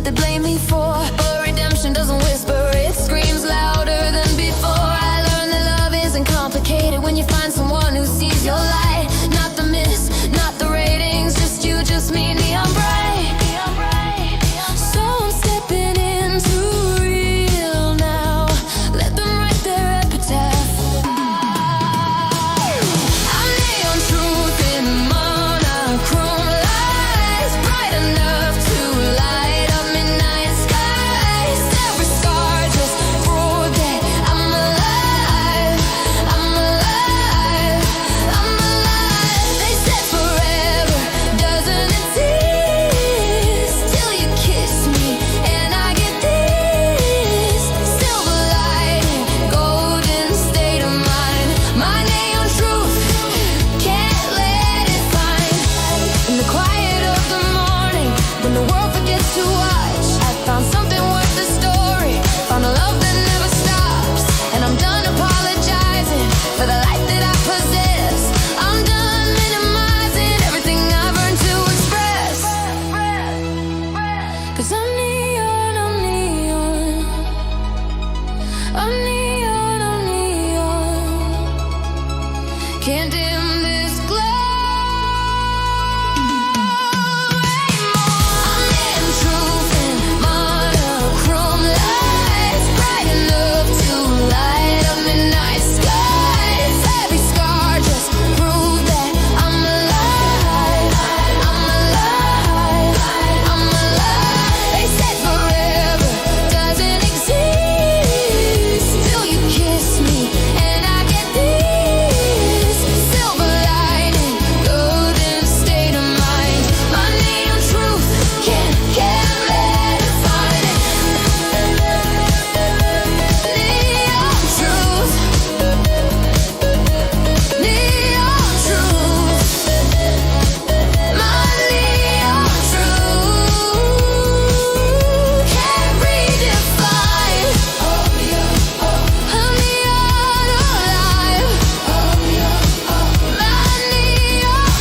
they blame me for. But redemption doesn't whisper, it screams louder than before. I learned that love isn't complicated when you find someone who sees your light. Not the myths, not the ratings, just you, just me, neon bright. So I'm stepping into real now. Let them write their epitaph. I'm neon truth in monochrome lights, bright enough to light up midnight skies. Every scar just prove that I'm alive. I'm alive. I'm alive. They said forever doesn't exist till you kiss me and I get this silver lining, golden state of mind. My neon truth, can't let it find. In the quiet of the morning, when the world forgets to watch, I found something worth the story. Found a love that never stops. And I'm done apologizing for the life that I possess. I'm done minimizing everything I've earned to express. Cause I'm neon, I'm neon. I'm neon, I'm neon. Can't dim this glow anymore. I'm neon truth in monochrome lights, bright enough to light up midnight skies. Every scar just prove that I'm alive. I'm alive. I'm alive. They said forever doesn't exist till you kiss me and I get this silver lining, golden state of mind. My neon truth, can't let it find. Neon truth, neon truth, my neon truth, can't redefine. I'm neon alive. My neon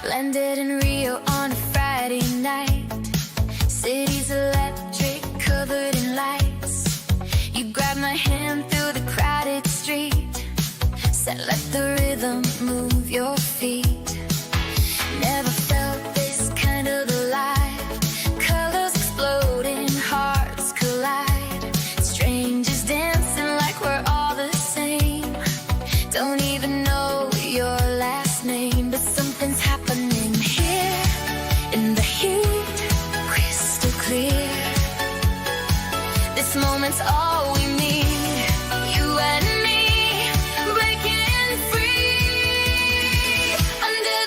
Landed in Rio on a Friday night. City's electric, covered in lights. You grabbed my hand through the crowded street. Said let the rhythm move your feet. Never felt this kind of alive. Colors exploding, hearts collide. Strangers dancing like we're all the same. Don't even know your last name, but something's happening here in the heat, crystal clear. This moment's all we need, you and me, breaking free under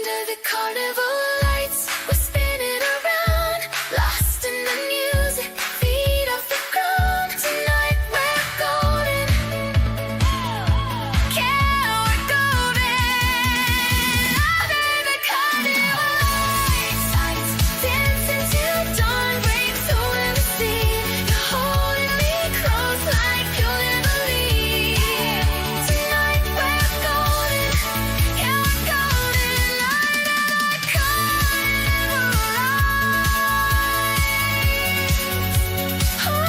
Under the carnival lights, we're spinning around, lost in the music, feet off the ground. Tonight we're golden, yeah, we're golden. Under the carnival lights, dancing till dawn, break through and see. You're holding me close like you'll never leave. Tonight we're golden, yeah, we're golden. Under the carnival lights, oh,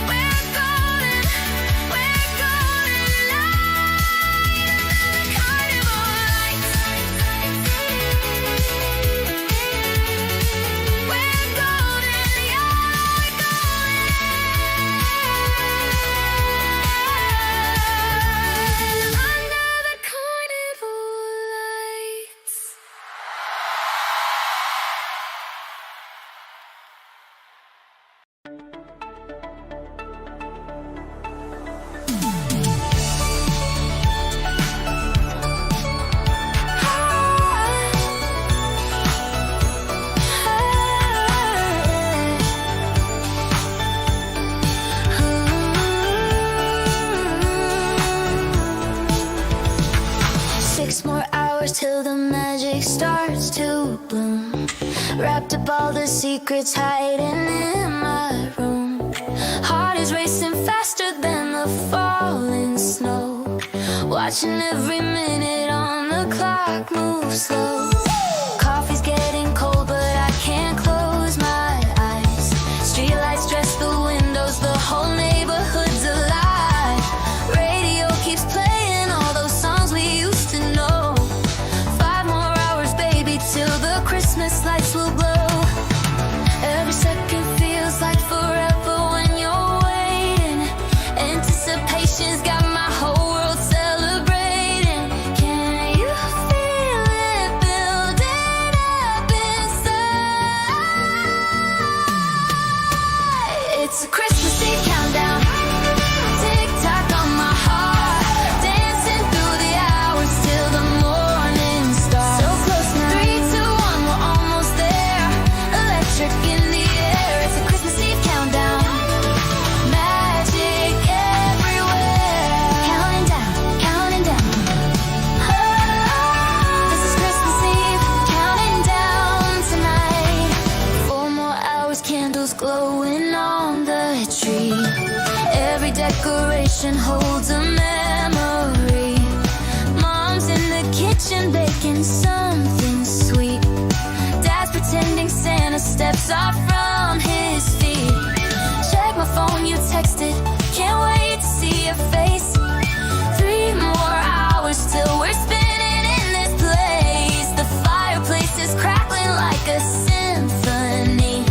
we're golden, we're golden. Carnival lights, we're golden, yeah, we're golden. Under the carnival lights. Six more hours till the magic starts to bloom. Wrapped up all the secrets hiding in my room. Heart is racing faster than the falling snow. Watching every minute on the clock move slow. Coffee's getting cold, but I can't close my eyes. Streetlights dress the windows, the whole neighborhood's alive. Radio keeps playing all those songs we used to know. 5 more hours, baby, till the Christmas lights will glow. Every second feels like forever when you're waiting. Anticipation's got my whole world celebrating. Can you feel it building up inside? It's a Christmas Eve countdown. Tick tock on my heart, dancing through the hours till the morning starts. So close now. 3, 2, 1, we're almost there. Electric in the air. It's a Christmas Eve countdown. Magic everywhere. Counting down, counting down. Oh, this is Christmas Eve, counting down tonight. 4 more hours, candles glowing on the tree. Every decoration holds a memory. Mom's in the kitchen baking something sweet. Dad's pretending Santa steps off from his feet. Check my phone, you texted. Can't wait to see your face. 3 more hours till we're spinning in this place. The fireplace is crackling like a symphony.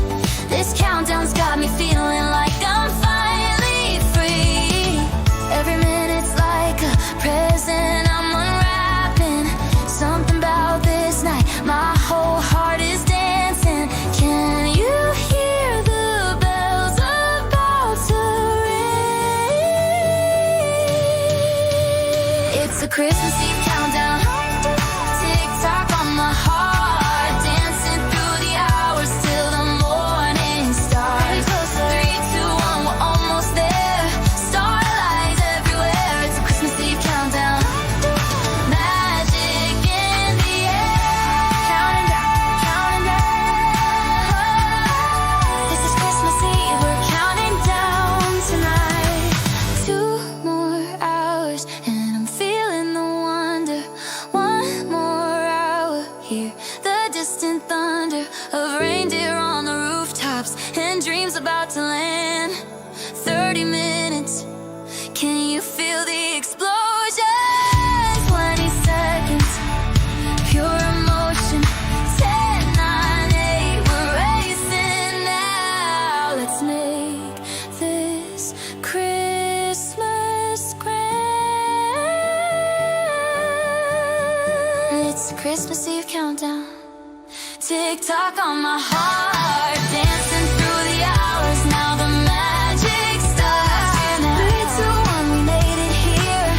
This countdown's got me feeling like I'm finally free. Every minute's like a present I'm unwrapping. Something about this night, my whole heart is dancing. Can you hear the bells about to ring? It's a Christmas Eve countdown. Tick tock on my heart, dancing through the hours till the morning starts. 3, 2, 1, we're almost there. Starlight everywhere. It's a Christmas Eve countdown. Magic in the air. Counting down, counting down. This is Christmas Eve, we're counting down tonight. 2 more hours and I'm feeling the wonder. 1 more hour, hear the distant thunder of reindeer on the rooftops and dreams about to land. 30 minutes, can you feel the explosion? 20 seconds, pure emotion. 10, 9, 8, we're racing now. Let's make this Christmas grand. It's a Christmas Eve countdown. Tick tock on my heart, dancing through the hours. Now the magic starts. 3, 2, 1, we made it here.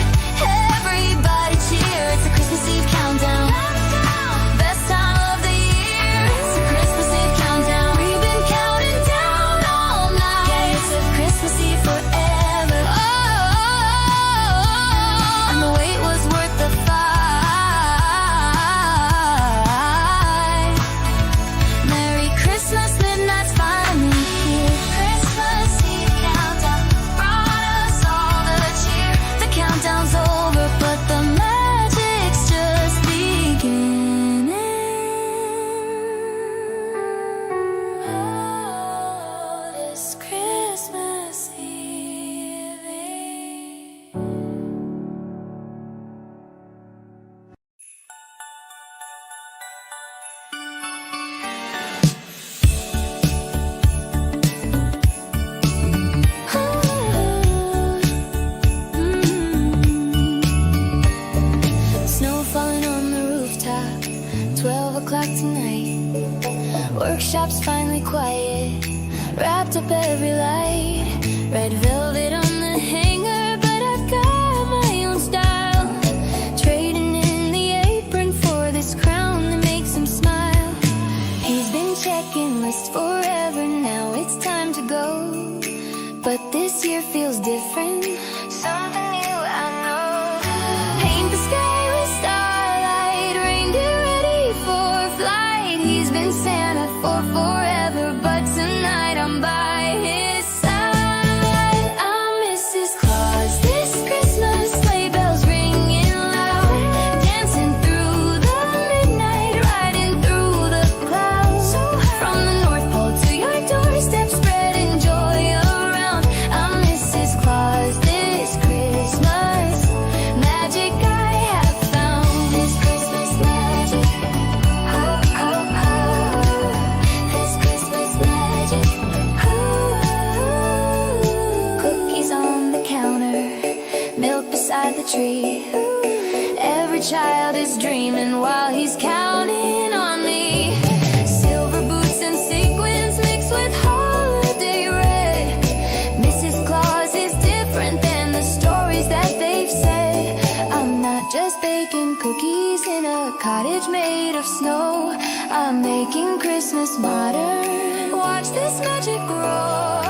Everybody cheer. It's a Christmas 12 o'clock tonight. Workshop's finally quiet, wrapped up every light. Red velvet on the hanger, but I've got my own style. Trading in the apron for this crown that makes him smile. He's been checking lists forever, now it's time to go. But this year feels different, something new I know. Paint the sky with starlight, reindeer ready for flight. He's been Santa for forever, but tonight I'm by his side. I'm Mrs. Claus this Christmas, sleigh bells ringing loud. Dancing through the midnight, riding through the clouds. From the North Pole to your doorstep, spreading joy around. I'm Mrs. Claus this Christmas, magic I have found. This Christmas magic, oh, oh, oh. This Christmas magic, oh. Cookies on the counter, milk beside the tree. Every child is dreaming while he's counting on me. Silver boots and sequins mixed with holiday red. Mrs. Claus is different than the stories that they've said. I'm not just baking cookies in a cottage made of snow. I'm making Christmas modern. Watch this magic grow.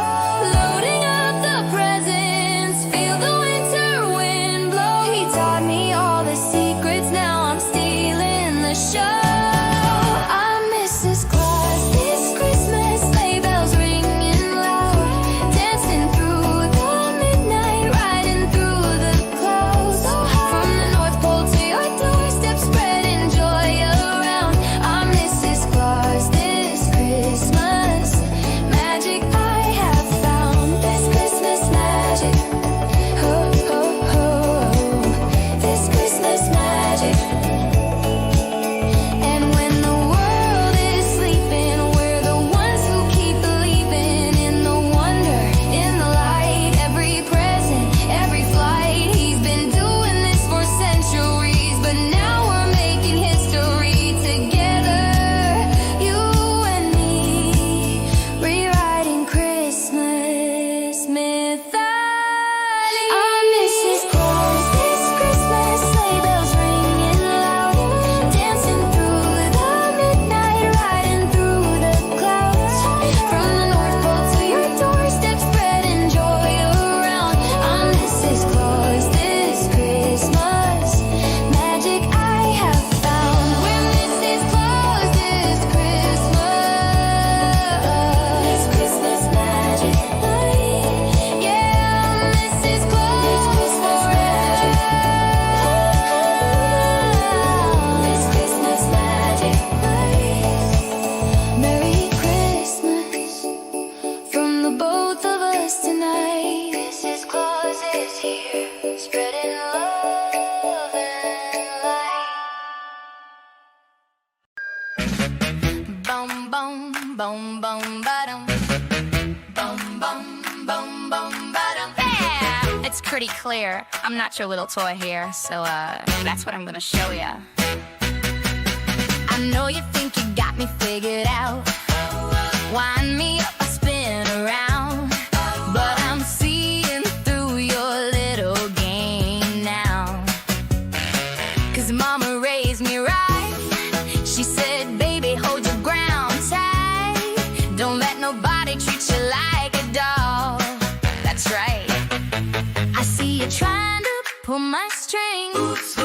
Loading up the presents, feel the winter wind blow. He taught me all the secrets, now I'm stealing the show. I'm Mrs. Claus this Christmas, sleigh bells ringing loud. Dancing through the midnight, riding through the clouds. From the North Pole to your doorstep, spreading joy around. I'm Mrs. Claus this Christmas, magic I have found. This Christmas magic, oh, oh, oh. This Christmas magic. And when the world is sleeping, we're the ones who keep believing in the wonder, in the light. Every present, every flight. He's been doing this for centuries, but now we're making history together. You and me, rewriting Christmas mythology. I'm Mrs. Claus this Christmas, sleigh bells ringing loud. Dancing through the midnight, riding through the clouds. From the North Pole to your doorstep, spreading joy around. I'm Mrs. Claus this Christmas, magic I have found. We're Mrs. Claus this Christmas, this Christmas magic. Yeah, I'm Mrs. Claus forever. This Christmas magic. Merry Christmas from the both of us tonight. Mrs. Claus is here, spreading love and light. Boom, boom, boom, boom, ba-dum. Boom, boom, boom, boom, ba-dum. Yeah, it's pretty clear. I'm not your little toy here, so that's what I'm gonna show ya. I know you think you got me figured out. Wind me up, I spin around, but I'm seeing through your little game now. 'Cause mama raised me right. She said, baby, hold your ground tight. Don't let nobody treat you like a dog. That's right. I see you trying to pull my strings,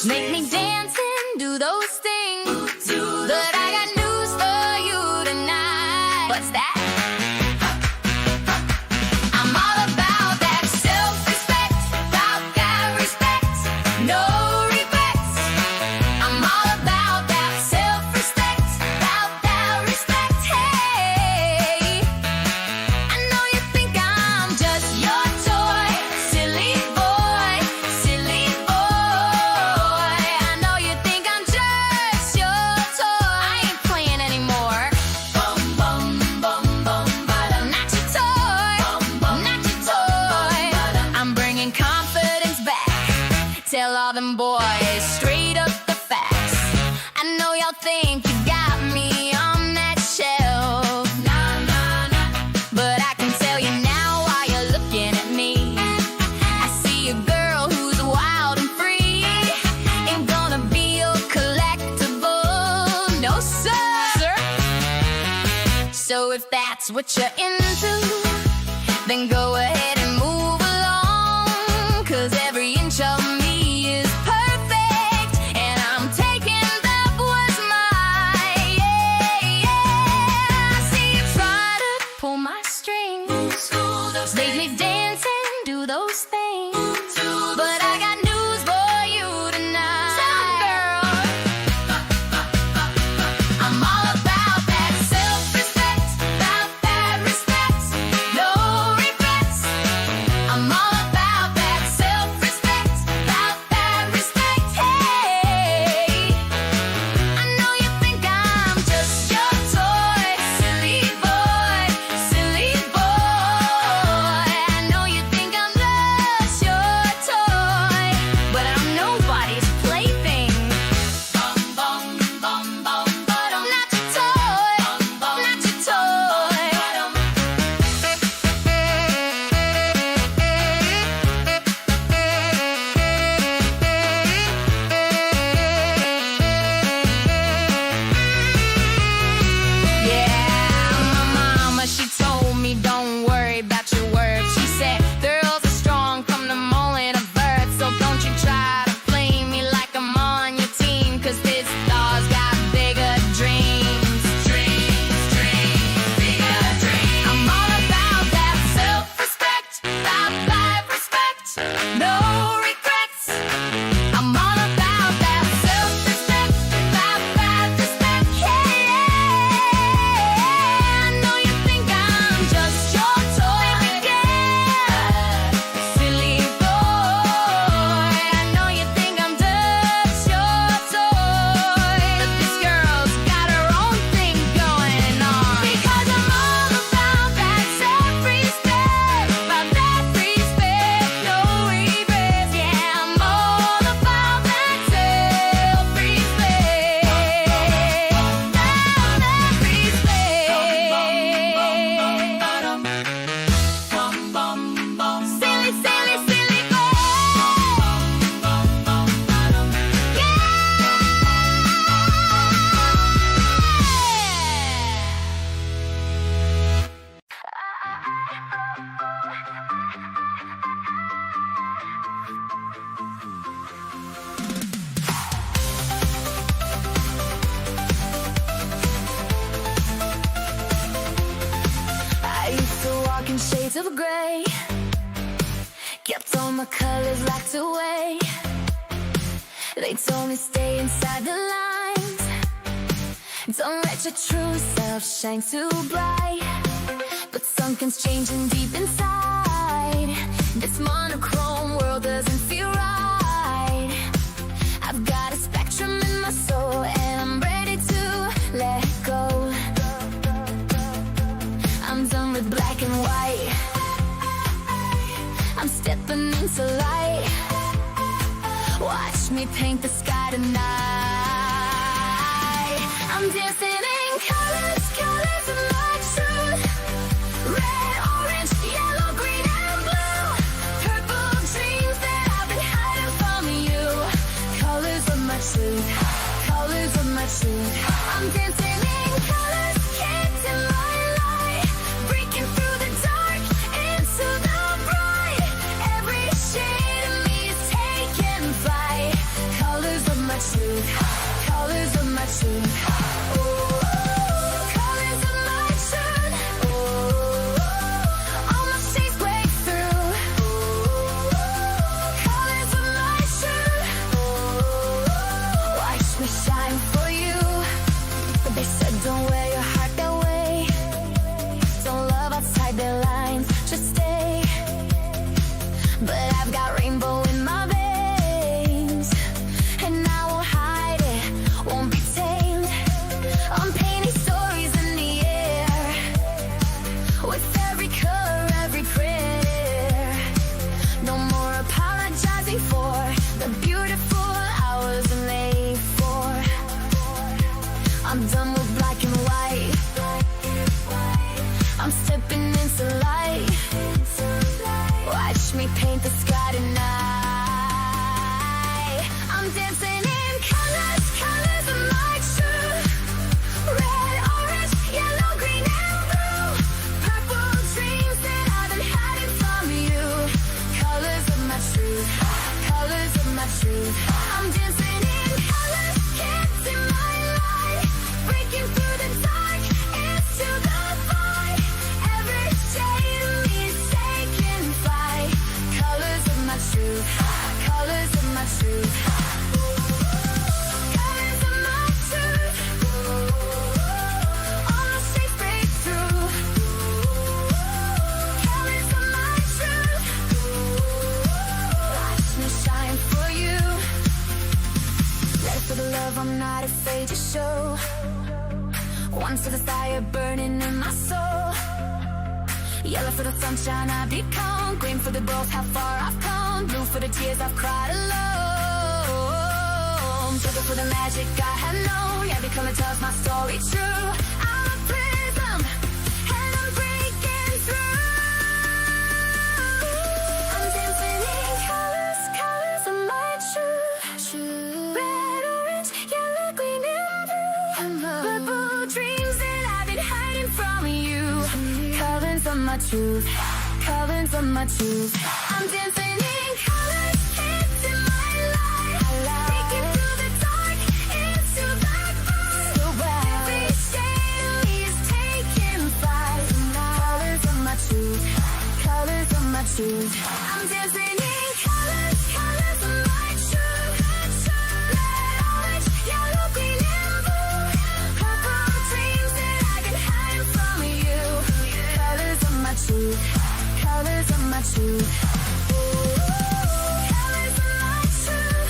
make me dance and do those things. But I got news for you tonight. What's that? I'm all about that self-respect, about that respect, no regrets. I'm all about that self-respect, about that respect. Hey, I know you think I'm just your toy, silly boy, silly boy. I know you think I'm just still think you got me on that shelf. Nah, nah, nah. But I can tell you now while you're looking at me, I see a girl who's wild and free. Ain't gonna be your collectible, no sir. So if that's what you're into, then go ahead and move along, 'cause every inch of me is perfect, and I'm taking that was mine. Yeah. See you try to pull my strings, make me dance and do those things, but I got news for you tonight. Sound girl, I'm all about that self-respect, about that respect, no regrets. I'm all about that self-respect, about that respect. Hey, I know you think I'm just your toy, silly boy, silly boy. I know you think I'm just your toy, but I'm nobody's plaything. Bum, bum, bum, bum, but I'm not your toy, not your toy. Yeah, my mama, she told me don't worry about your words. She said girls are strong from the moment of birth, so don't you try to play me like I'm on your team, 'cause this doll's got bigger dreams. Dreams, dreams, bigger dreams. I'm all about that self-respect, about that respect, no regrets. I'm all about that self-respect, about that respect. Yeah, I know you think I'm just your toy, yeah, silly boy. I know you think I'm just your toy, but this girl's got her own thing going on, because I'm all about that self-respect, about that respect, no regrets. Yeah, I'm all about that self-respect, silly, silly, silly boy. I used to walk in shades of gray, kept all my colors locked away. They told me stay inside the lines, don't let your true self shine too bright. But something's changing deep inside. This monochrome world doesn't feel right. I've got a spectrum in my soul, and I'm ready to let go. I'm done with black and white, I'm stepping into light. Watch me paint the sky tonight. I'm dancing in colors, colors of my truth. Red, orange, yellow, green, and blue. Purple dreams that I've been hiding from you. Colors of my truth, colors of my truth. I'm dancing in colors, kicked in my light. Breaking through the dark into the bright. Every shade of me is taking flight. Colors of my truth, colors of my truth. Ooh, colors of my truth. Ooh, all my shades break through. Ooh, colors of my truth. Ooh, watch me shine for you. But they said don't wear your heart that way. Don't love outside their lines, just stay. But I've got rainbow in my veins, and I won't hide it, won't be tamed. love I'm not afraid to show. One for the fire burning in my soul. Yellow for the sunshine I've become. Green for the growth, how far I've come. Blue for the tears I've cried alone. Silver for the magic I have known. Every color tells my story true. I'm a prism and I'm breaking through. I'm dancing in colors, colors of my truth. Red, orange, yellow, green, and blue. Purple dreams that I've been hiding from you. Colors of my truth, colors of my truth. I'm dancing in colors, it's in my life. Taking through the dark, into black light. Every shade of me is taking flight. Colors of my truth, colors of my truth. I'm dancing in colors, colors of my truth. Red, orange, yellow, green, and blue. Purple dreams that I've been hiding from you. Colors of my truth, colors of my truth. Colors of my truth.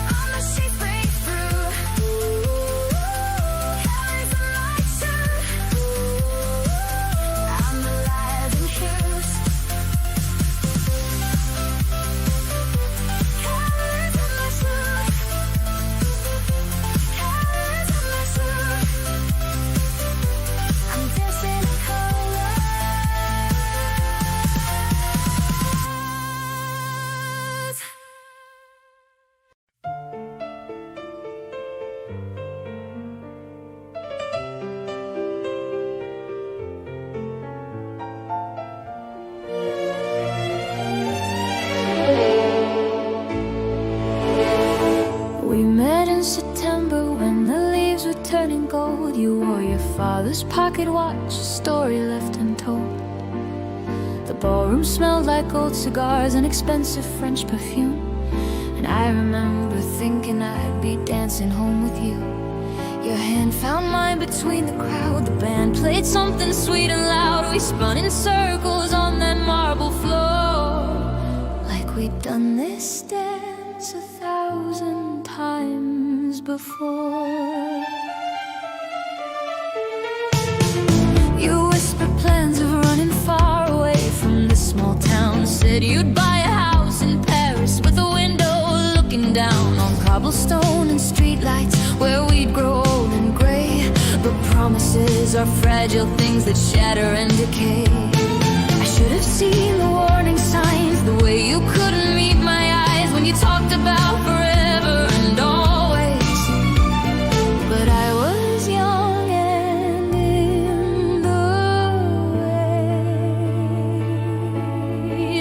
All my shades break through. Colors of my truth. I'm alive in hues. Colors of my truth. Colors of my truth. I'm dancing in colors. We met in September when the leaves were turning gold. You wore your father's pocket watch, a story left untold. The ballroom smelled like old cigars and expensive French perfume. And I remember thinking I'd be dancing home with you. Your hand found mine between the crowd. The band played something sweet and loud. We spun in circles on that marble floor, like we'd done this dance 1,000 times before. You whispered plans of running far away from this small town. Said you'd buy a house in Paris with a window looking down on cobblestone and streetlights where we'd grow old and gray. But promises are fragile things that shatter and decay. I should have seen the warning signs, the way you couldn't meet my eyes when you talked about forever and always. But I was young and in the way.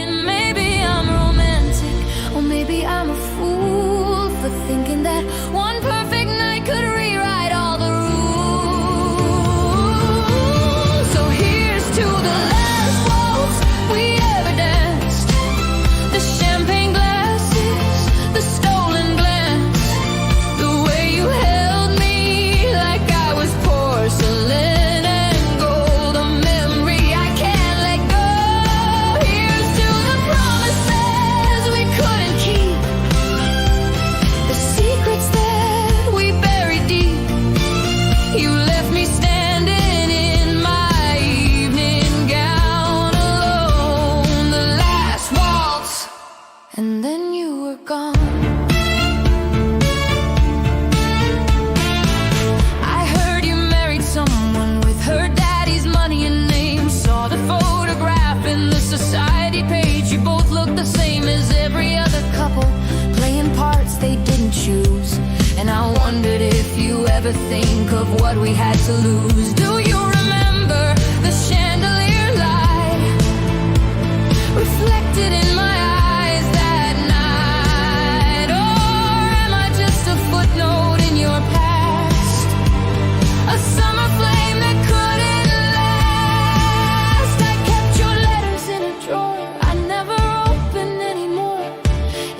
And maybe I'm romantic, or maybe I'm a fool for thinking that one perfect night could rewrite all the rules. So here's to the last waltz we ever danced. The champagne glasses, the stolen glance, the way you held me like I was porcelain and gold, a memory I can't let go. Here's to the promises we couldn't keep, the secrets that we buried deep. You left me standing in my evening gown alone, the last waltz, and then you were gone. I heard you married someone with her daddy's money and name. Saw the photograph in the society page. You both looked the same as every other couple, playing parts they didn't choose. And I wondered if you ever think of what we had to lose. Do you remember the chandelier light reflected in my eyes that night? Or am I just a footnote in your past? A summer flame that couldn't last. I kept your letters in a drawer I never opened anymore.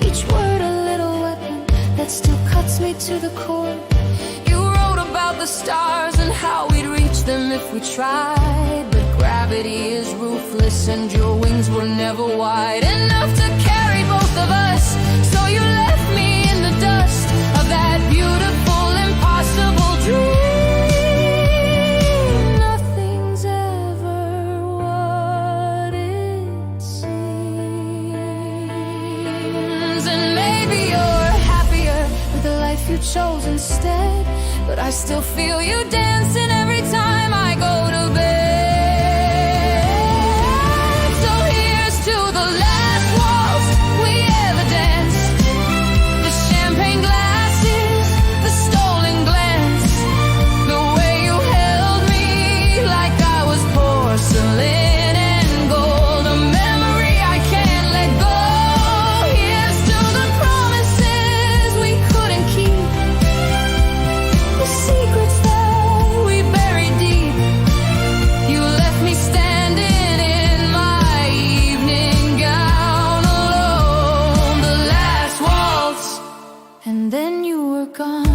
Each word a little weapon that still cuts me to the core. You wrote about the stars and how we'd reach them if we tried. But gravity is ruthless and your wings were never wide enough to carry both of us. So you left me in the dust you chose instead. But I still feel you dancing every time I go to bed. So here's to the last waltz we ever danced. The champagne glasses, the stolen glance, the way you held me like I was porcelain and gold, a memory I can't let go. Here's to the promises we couldn't keep, the secrets that we buried deep. You left me standing in my evening gown alone, the last waltz, and then you were gone.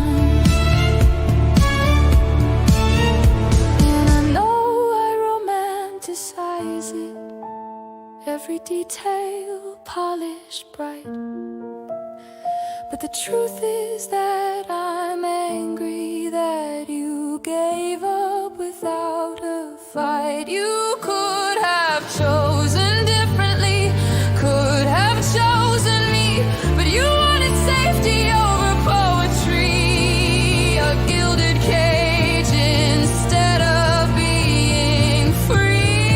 And I know I romanticize it, every detail polished bright, but the truth is that I'm angry that you gave up without a fight. You could have chosen differently, could have chosen me, but you wanted safety over poetry, a gilded cage instead of being free.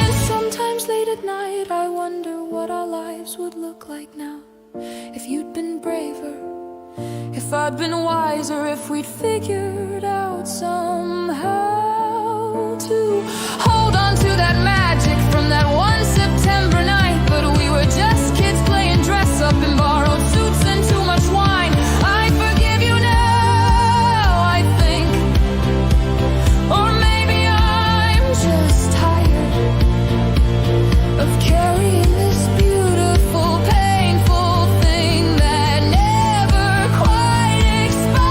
And sometimes late at night I wonder what our lives would look like now, if you'd been braver, if I'd been wiser, if we'd figured out somehow to hold on to that magic from that one September night. But we were just kids playing dress up in borrowed suits and too much wine. I forgive you now, I think, or maybe I'm just tired of carrying this beautiful, painful thing that never quite expired.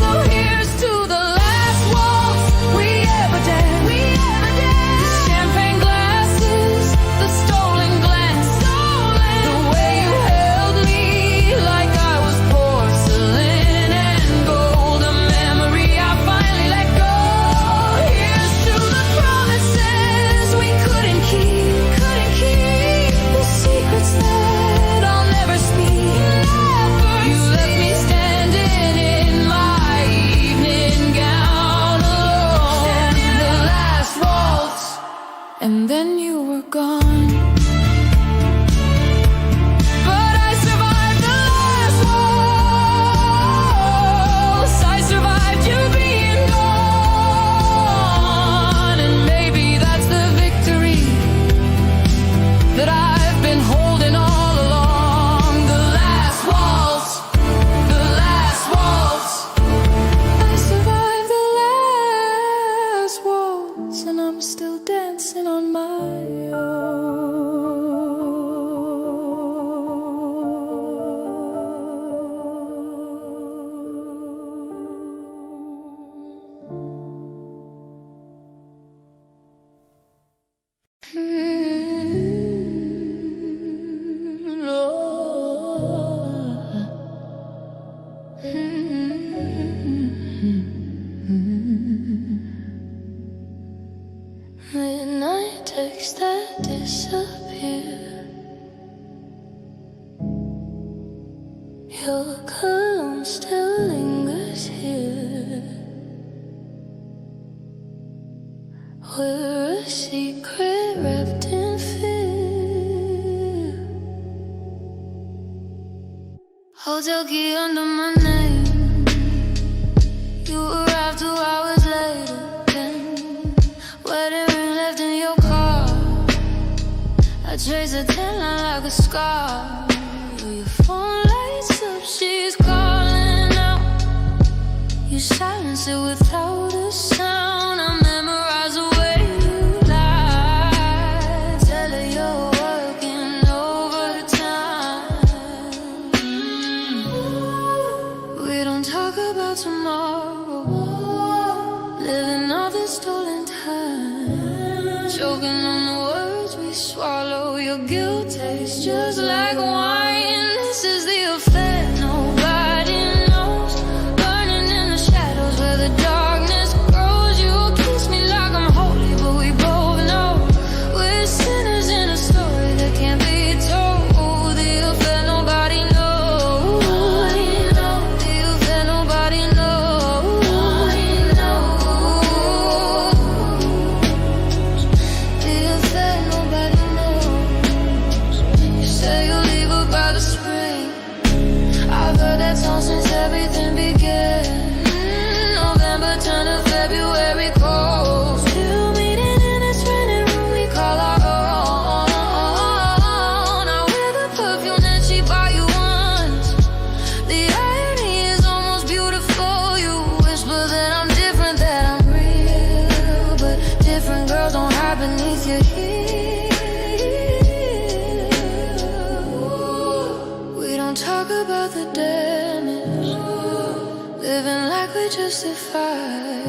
So here's to the last waltz we ever danced. The champagne glasses, the stolen glance, the way you held me like I was porcelain and gold, a memory I finally let go. Here's to the promises we couldn't keep, the secrets that I'll never speak. You left me standing in my evening gown alone, the last waltz, and then you were gone. But I survived the last waltz, I survived you being gone, and maybe that's the victory that I've been holding all along. The last waltz, the last waltz. I survived the last waltz, and I'm still dancing on my midnight texts that disappear. Your cologne still lingers here. We're a secret wrapped in fear. Hotel key under my name. You arrived 2 hours later. Then wedding ring left in your car. I trace a tan line like a scar. Your phone lights up, she's calling out. You silence it without a sound. I memorize the way you lie. Tell her you're working overtime. We don't talk about tomorrow, living off the stolen time, choking on the words we swallow. Your guilt tastes just like wine. This is the affair nobody knows, burning in the shadows where the darkness grows. You kiss me like I'm holy, but we both know we're sinners in a story that can't be talk about the damage, living like we justify,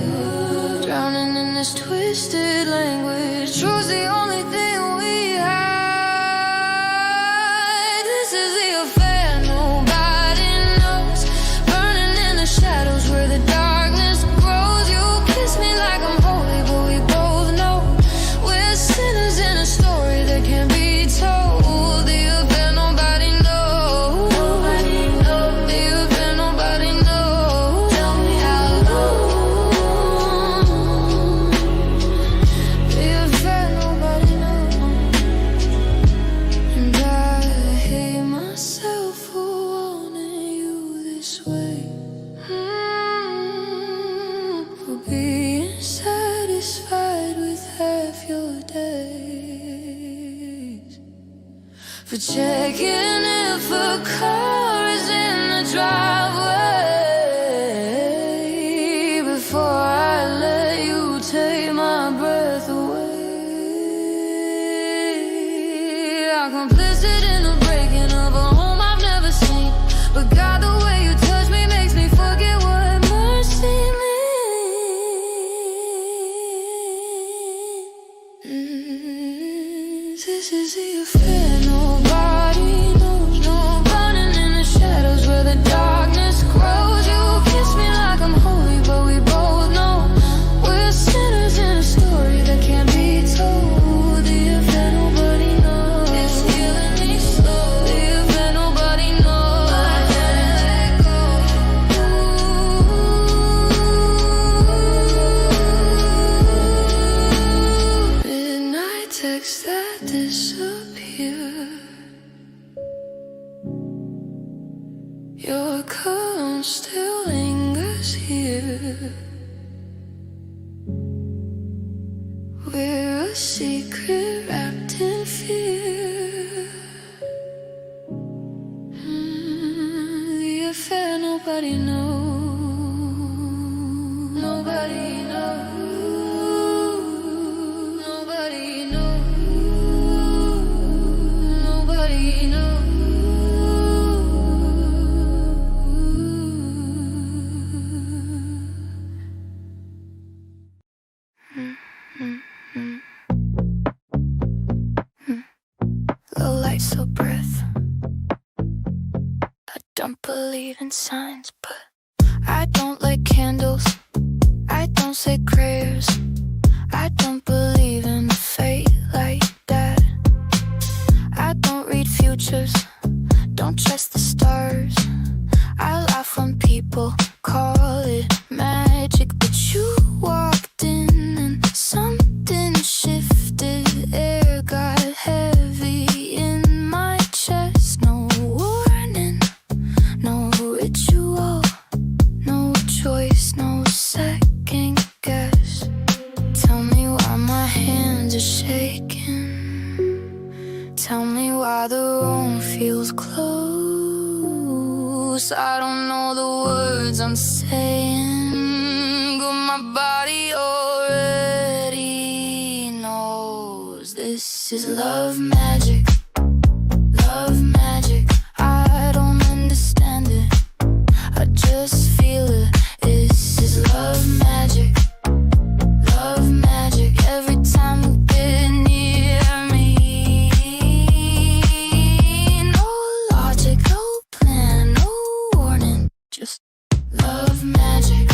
drowning in this twisted language. Truth's the only thing we hide. This is the affair nobody knows, burning in the shadows where the darkness grows. You kiss me like I'm holy, but we both know we're sinners in a story that can't be told. The affair nobody knows, nobody knows. The affair nobody knows. Tell me how long. The affair nobody knows. And I hate myself for wanting you this way. For being satisfied with half your days, for checking if a car is in the driveway before I let you take my breath away. I'm complicit in the breaking of a home I've never seen, but God, the way you touch me makes me forget what mercy means. This is the affair nobody knows. No running in the shadows where the darkness grows. You kiss me like I'm holy, but we both know we're sinners in a story that can't be told. The affair nobody knows. It's healing me slow. The affair nobody knows. I can't let go. Midnight texts that disappear. Your cologne still lingers here. We're a secret wrapped in fear. The affair nobody knows. Nobody knows. Nobody knows. Nobody knows. Low light, so breath. I don't believe in signs, but I don't light candles. I don't say prayers. I don't believe in fate like that. I don't read futures. Don't trust the stars. I laugh when people call it magic, but you walked in and something shifted. Air got heavy in my chest. No warning, no ritual, no choice, no second guess. Tell me why my hands are shaking. Tell me why the room feels close. I don't know the words I'm saying, but my body already knows. This is love magic, love magic. I don't understand it, I just feel it. This is love magic, love magic. Every time you get near me, no logic, no plan, no warning, just love magic.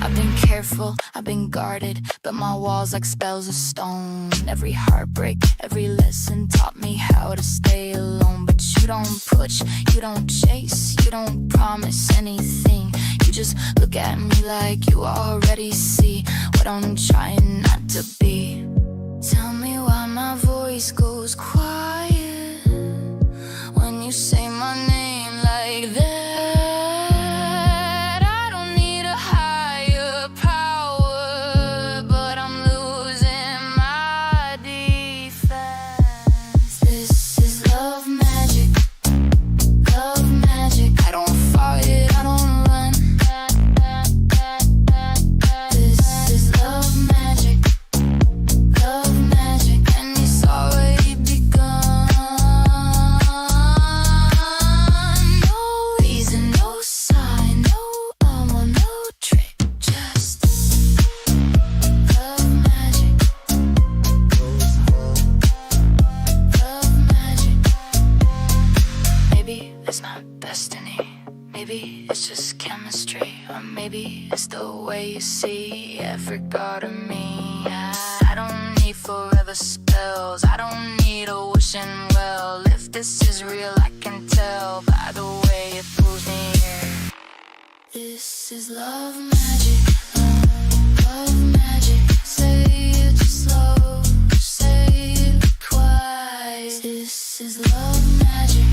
I've been careful, I've been guarded, but my walls like spells of stone. Every heartbreak, every lesson taught me how to stay alone. But you don't push, you don't chase, you don't promise anything. You just look at me like you already see what I'm trying not to be. Tell me why my voice goes quiet when you say my name like that. I don't need a higher power, but I'm losing my defense. This is love magic, love magic. I don't fight, I don't run. This is love magic, it's just chemistry. Or maybe it's the way you see every part of me. I don't need forever spells, I don't need a wishing well. If this is real, I can tell by the way it pulls me in. This is love magic, love magic. Say it just slow, say it quiet. This is love magic,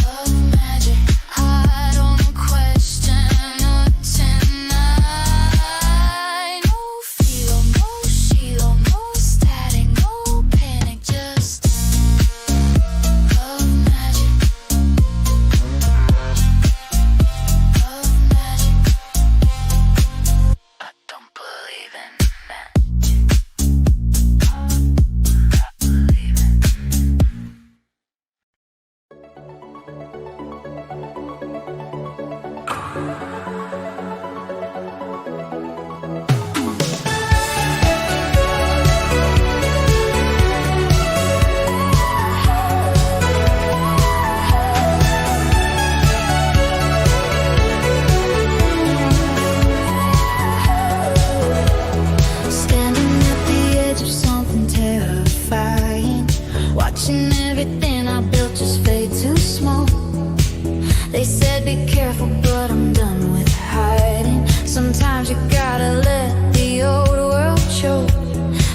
love magic. I don't question or deny. No feel, no shield, no static, no panic, just love magic, love magic. I don't believe in magic. I believe in standing at the edge of something terrifying, watching everything I built just fade to smoke. They said be careful, but I'm done with hiding. Sometimes you gotta let the old world show.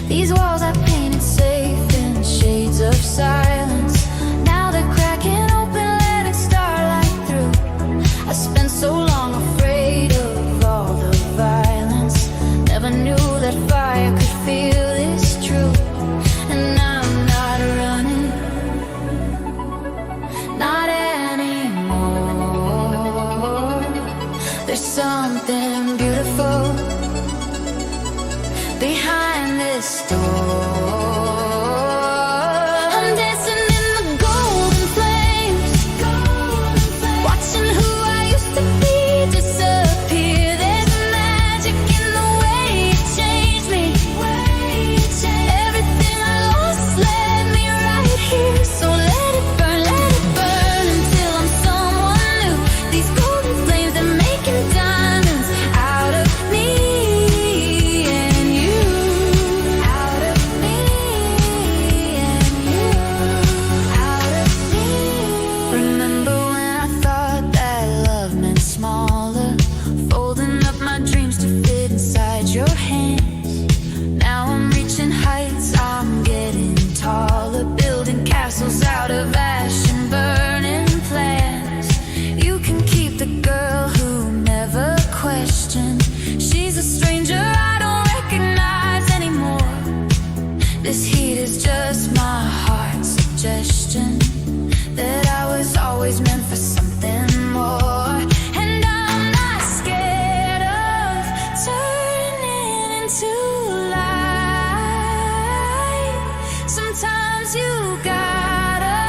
These walls I painted safe in shades of silence. Now they're cracking open, letting starlight through. I spent so long afraid of all the violence. Never knew that fire could feel this true. And I'm not running, not anymore. There's something beautiful behind this door. I'm dancing in the golden flames, watching who I used to be disappear. There's magic in the way you changed me. Everything I lost led me right here. So let it burn until I'm someone new. These golden flames are making diamonds out of me and you. Out of me and you. Out of me. Remember when I thought that love meant smaller, folding up my dreams to fit inside your hands. Now I'm reaching heights, I'm getting taller, building castles out of ash and burning plans. You can keep the girl who never questioned. She's a stranger I don't recognize anymore. This heat is just my heart's suggestion that I was always meant for something more. And I'm not scared of turning into light. Sometimes you gotta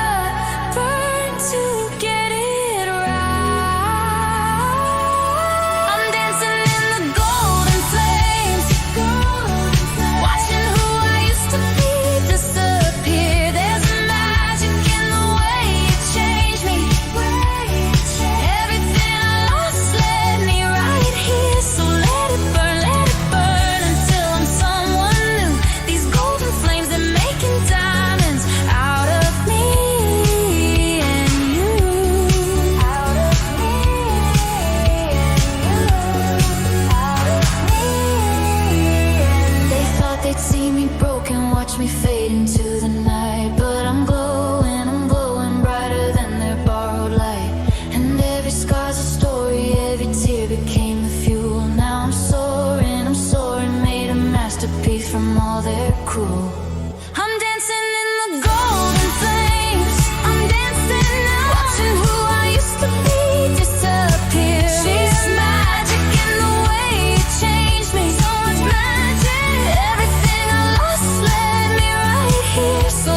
burn to get it right. I'm dancing in the golden flames, watching who I used to be disappear. There's magic in the way you changed me. Everything I lost led me right here. So let it burn until I'm someone new. These golden flames are making diamonds out of me and you. Out of me and you. Out of me and they thought they'd see me broken, watch me fade into the night. But I'm glowing brighter than their borrowed light. And every scar's a story, every tear became the fuel. Now I'm soaring, made a masterpiece from all their cruel. I'm dancing in the golden flames. I'm dancing now, watching who I used to be disappear. She's magic in the way you changed me. So much magic. Everything I lost led me right here. So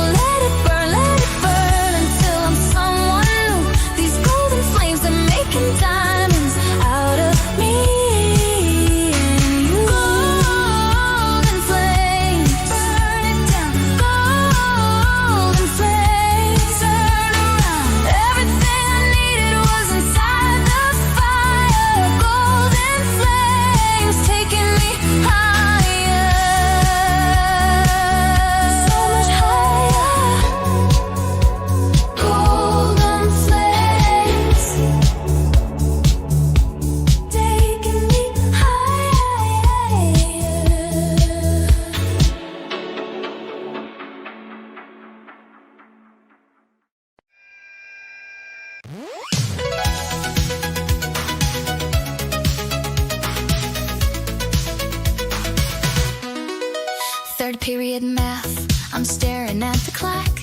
period math, I'm staring at the clock.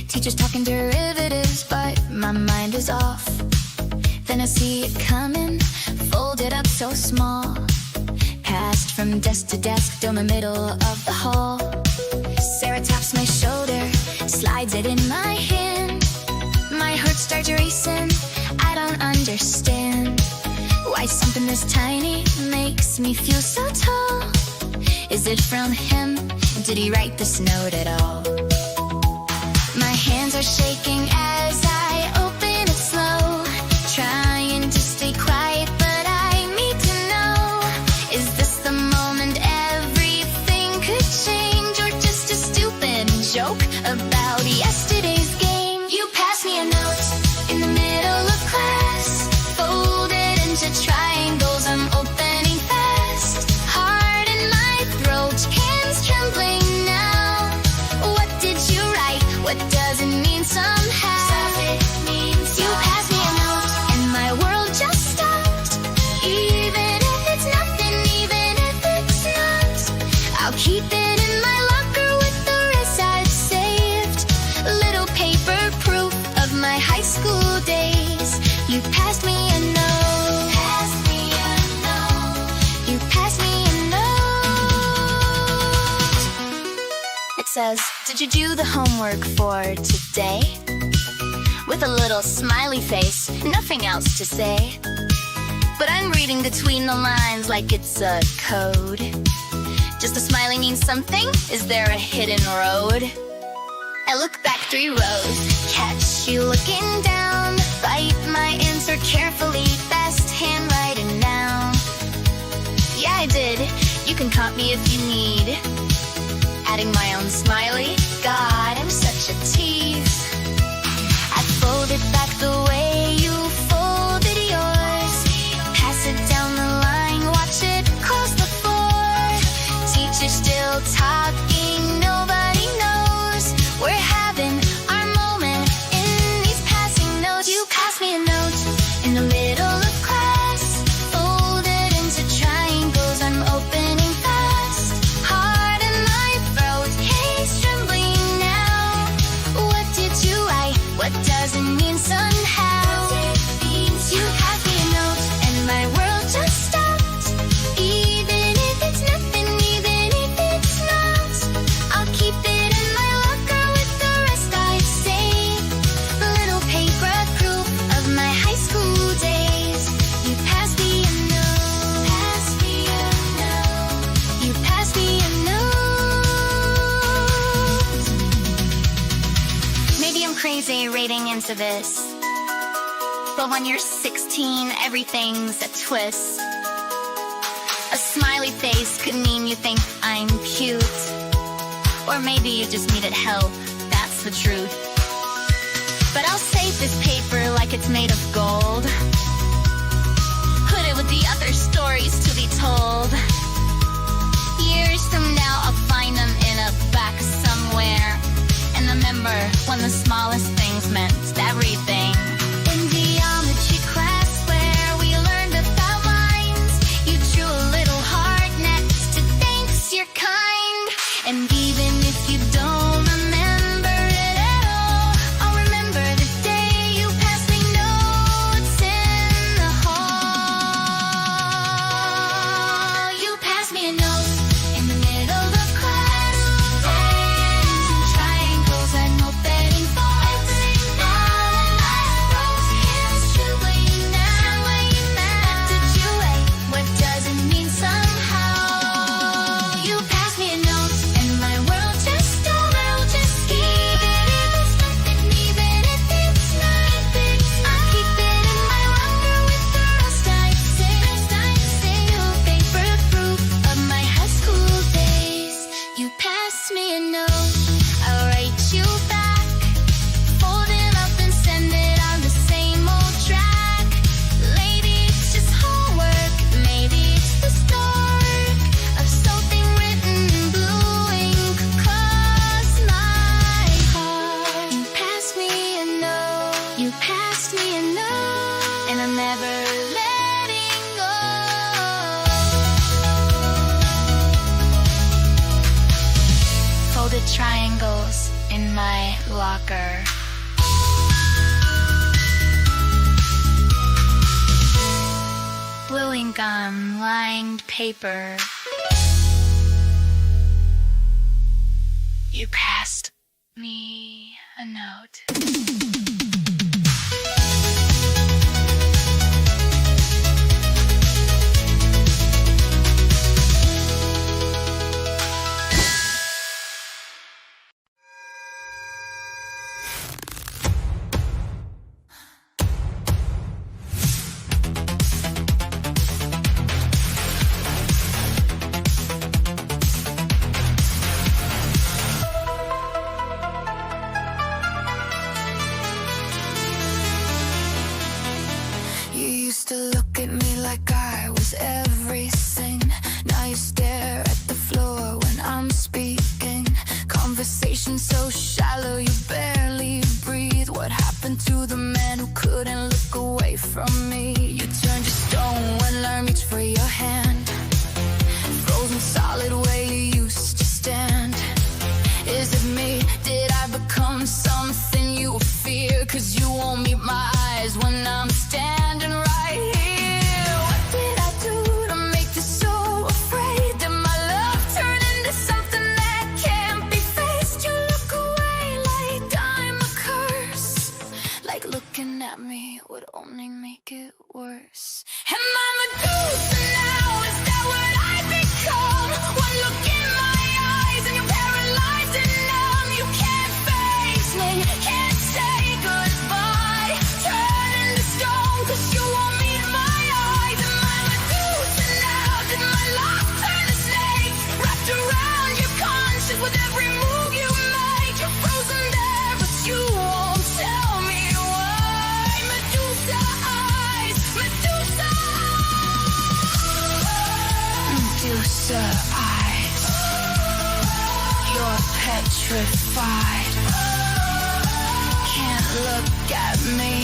Teacher's talking derivatives, but my mind is off. Then I see it coming, folded up so small. Passed from desk to desk, down the middle of the hall. Sarah taps my shoulder, slides it in my hand. My heart starts racing, I don't understand why something this tiny makes me feel so tall. Is it from him? Did he write this note at all? My hands are shaking as I open it slow, trying to stay quiet, but I need to know. Is this the moment everything could change, or just a stupid joke about yesterday's game? You pass me a note in the middle of class, folded into triangles, I'm opening fast. Heart in my throat, hands trembling now. What did you write? What does it mean somehow? It means you pass me a note and my world just stopped. Even if it's nothing, even if it's not, I'll keep it in my locker with the rest I've saved. Little paper proof of my high school days. You passed me a note. Pass me a note. You passed me a note. It says, did you do the homework for today? With a little smiley face, nothing else to say. But I'm reading between the lines like it's a code. Just a smiley means something? Is there a hidden road? I look back 3 rows, catch you looking down. Bite my answer carefully, best handwriting now. Yeah, I did. You can copy me if you need. Adding my own smiley. God, I'm such a tease. I fold it back the way you folded yours. Pass it down the line, watch it cross the floor. Teacher still talking, nobody knows. We're having our moment in these passing notes. You pass me a note in the middle of class, folded into triangles, I'm opening fast. Heart in my throat, hands trembling now. What did you write? What does it mean somehow? You pass me a note and my world just stopped. Even if it's nothing, even if it's not, I'll keep it in my locker with the rest I've saved. Little paper proof of my high school days. You pass me a note. Pass me a note. You pass me a note. Maybe I'm crazy reading into this, but when you're 16, everything's a twist. A smiley face could mean you think I'm cute, or maybe you just needed help, that's the truth. But I'll save this paper like it's made of gold, put it with the other stories to be told. Years from now I'll find them in a back somewhere, and remember when the smallest things meant everything. In geometry class where we learned about lines, you drew a little heart next to thanks, you're kind. And even if you don't remember it at all, I'll remember the day you passed me notes in the hall. You passed me a note in the middle of class, folded into triangles, I'm open triangles in my locker. Blowing gum, lined paper. You passed me a note. To look at me like I was everything. Now you stare at the floor when I'm speaking. Conversation so shallow you barely breathe. What happened to the man who couldn't look away from me? You turned to stone when I reached for your hand. Frozen solid where you used to stand. Is it me? Did I become something you fear? 'Cause you won't meet my eyes when I'm standing right. Would only make it worse. Am I Medusa now? Is that what I become? One look in my eyes and you're paralyzed and numb. You can't face me, can't say goodbye. Turn into stone 'cause you won't meet my eyes. Am I Medusa now? Did my life turn to snake? Wrapped around your conscience with every move you make. You're frozen there but you won't tell me. Medusa eyes, you're petrified. Can't look at me.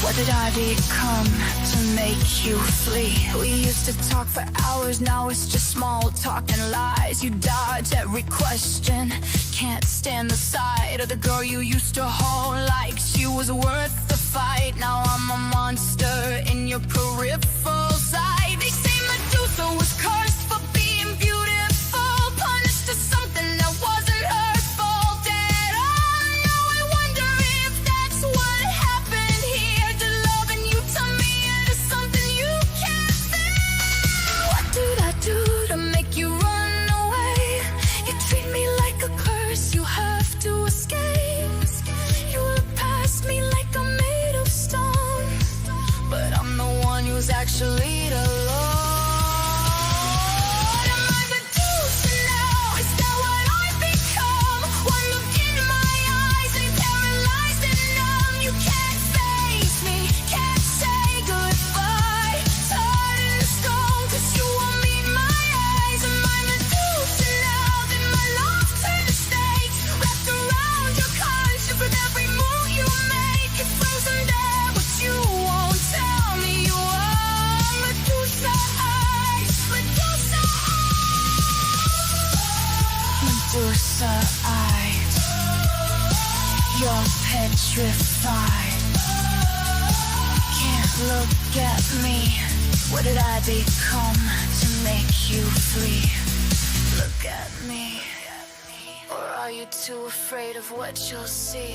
What did I become to make you flee? We used to talk for hours, now it's just small talk and lies. You dodge every question, can't stand the sight of the girl you used to hold like she was worth the fight. Now I'm a monster in your peripheral sight. They say Medusa was cursed for being beautiful, punished to something that wasn't her fault at all. Now I wonder if that's what happened here. Did loving you turn me into something you can't feel? What did I do to make you run away? You treat me like a curse, you have to escape. You look past me like I'm made of stone, but I'm the one who's actually alone. Medusa eyes, you're petrified. Can't look at me. What did I become to make you flee? Look at me. Or are you too afraid of what you'll see?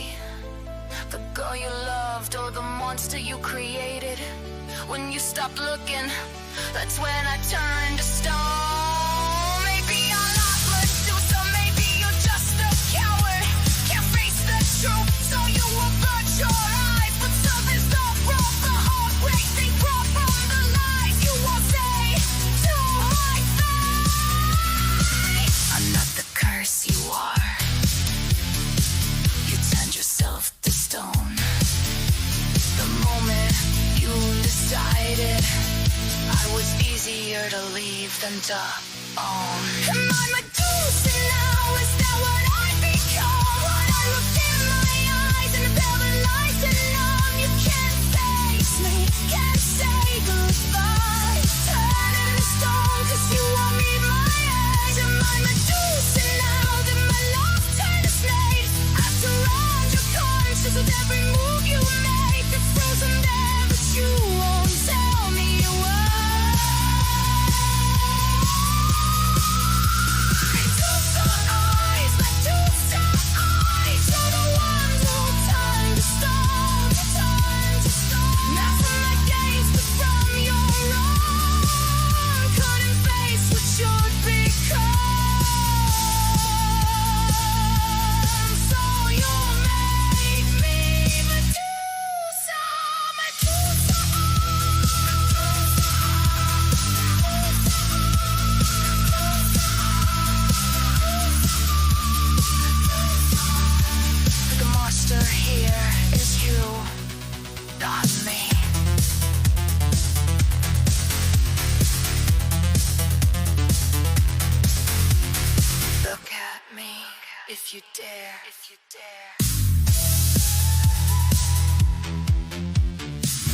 The girl you loved or the monster you created? When you stopped looking, that's when I turned to stone. Maybe I'm not Medusa, maybe you're just a coward. Can't face the truth, so you avert your eyes. But something's not wrong, the heartbreak they brought from the lies you won't say to my face. I'm not the curse you are. You turned yourself to stone. The moment you decided I was easier to leave than to own. Am I Medusa now? Is that what I become? When I look in my eyes and paralyzed and numb, you can't face me, can't say goodbye. Turn into stone 'cause you won't meet my eyes. Am I Medusa now? Did my love turn if you dare, if you dare.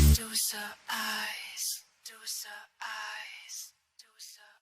Medusa eyes, Medusa eyes, Medusa.